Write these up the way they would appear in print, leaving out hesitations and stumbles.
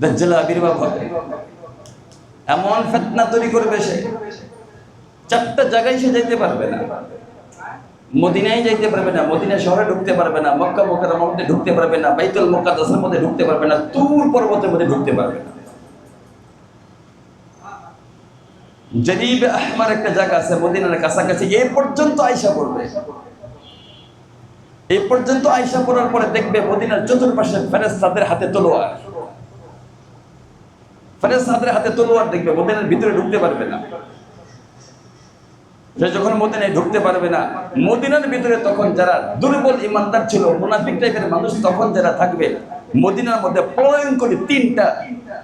দাজ্জাল আবির্ভাব হবে, এমন ফিতনা তৈরি করবে সে, চারটা জায়গায় সে যেতে পারবে না। মদিনায় যাইতে পারবে না, মদিনা শহরে ঢুকতে পারবে না, মক্কা মুকাররমার মধ্যে ঢুকতে পারবে না, বাইতুল মুকাদ্দাসের মধ্যে ঢুকতে পারবে না, তুর পর্বতের মধ্যে ঢুকতে পারবে না। জরিব আহমার একটা জায়গা আছে মদিনার কাছাকাছি, এই পর্যন্ত আয়েশা পড়বে। এই পর্যন্ত আয়েশা পড়ার পরে দেখবে মদিনার চতুর্পাশে ফেরেশতাদের হাতে তলোয়ার, ফেরেশতাদের হাতে তলোয়ার দেখবে, মদিনার ভিতরে ঢুকতে পারবে না। সে যখন মদিনায় ঢুকতে পারবে না, মদিনার ভিতরে তখন যারা দুর্বল ইমানদার ছিল, মুনাফিক টাইপের মানুষ তখন যারা থাকবে, মদিনার মধ্যে প্রলয়ঙ্করী তিনটা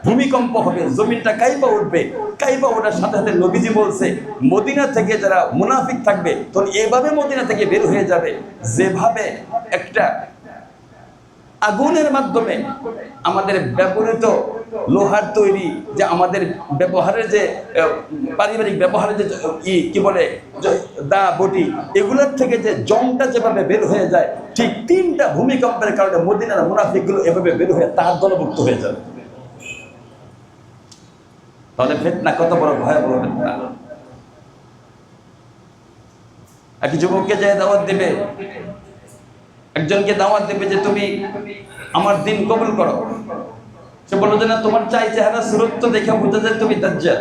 ভূমিকম্প হবে, জমিনটা কাইপা উঠবে। কাইপা ওঠার সাথে সাথে নবীজি বলছে, মদিনা থেকে যারা মুনাফিক থাকবে তখন এভাবে মদিনা থেকে বের হয়ে যাবে, যেভাবে একটা আগুনের মাধ্যমে আমাদের ব্যবহৃত লোহার তৈরি যে আমাদের ব্যবহারের যে পারিবারিক ব্যবহারের যে কি বলে দা বটি, এগুলোর থেকে যে জংটা যেভাবে বের হয়ে যায়, ঠিক তিনটা ভূমিকম্পের কারণে মদিনার মুনাফিকগুলো এভাবে বের হয়ে তার দলভুক্ত হয়ে যাবে। তাহলে ফিতনা কত বড় ভয়াবহ ফিতনা। এক যুবককে যে দাওয়াত দেবে, একজনকে দাওয়াত দেবে যে তুমি আমার দিন কবুল করো, সে বলল যে না, তোমার চাই চেহারা সুরত তো দেখে বোঝা যায় তুমি দাজ্জাল,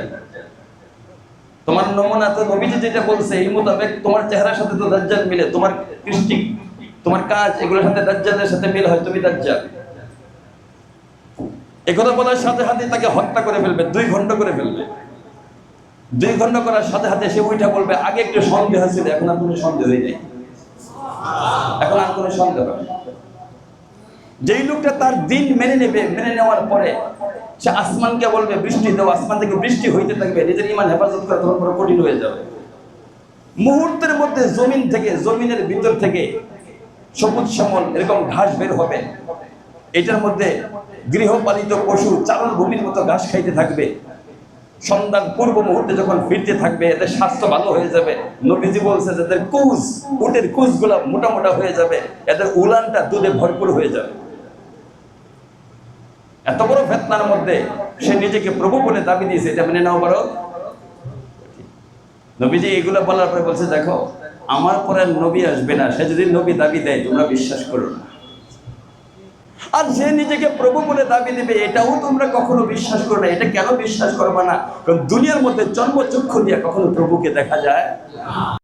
তোমার নমুনা তো নবীজি যেটা বলছে এই মোতাবেক তোমার চেহারার সাথে তো দাজ্জাল মিলে, তোমার কৃষ্টি তোমার কাজ এগুলোর সাথে দাজ্জালের সাথে মিল হয়, তুমি দাজ্জাল। এই কথা বলার সাথে সাথে তাকে হত্যা করে ফেলবে, 2 ঘন্টা করে ফেলবে। 2 ঘন্টা করার সাথে সাথে সে উঠা বলবে, আগে একটু সন্দেহ ছিল, এখন আর কোনো সন্দেহ হয়ে যায়, এখন আর কোনো সন্দেহ হয়। যেই লোকটা তার দিন মেনে নেবে, মেনে নেওয়ার পরে সে আসমানকে বলবে বৃষ্টি দাও, আসমান থেকে বৃষ্টি হইতে থাকবে, নিজের ঈমান হেফাজত করা তখন বড় কঠিন হয়ে যাবে। মুহূর্তের মধ্যে জমিন থেকে, জমিনের ভিতর থেকে সবুজ শ্যামল এরকম ঘাস বের হবে, এটার মধ্যে গৃহপালিত পশু চারণ ভূমির মতো ঘাস খাইতে থাকবে। সন্ধ্যার পূর্ব মুহূর্তে যখন ফিরতে থাকবে, এদের স্বাস্থ্য ভালো হয়ে যাবে। নবীজি বলছে যে এদের কুজ, উটের কুজগুলা মোটা মোটা হয়ে যাবে, এদের উলানটা দুধে ভরপুর হয়ে যাবে। এত বড় ফিতনার মধ্যে সে নিজেকে প্রভু বলে দাবি দিয়েছে, এটা মেনে নাও পারো। নবীজি এগুলো বলার পরে বলছে, দেখো আমার পরে নবী আসবে না, সে যদি নবী দাবি দেয় তোমরা বিশ্বাস করো না, আর সে নিজেকে প্রভু বলে দাবি দেবে এটাও তোমরা কখনো বিশ্বাস করো না। এটা কেন বিশ্বাস করবে না? কারণ দুনিয়ার মধ্যে জন্মচক্ষু দিয়ে কখনো প্রভুকে দেখা যায়।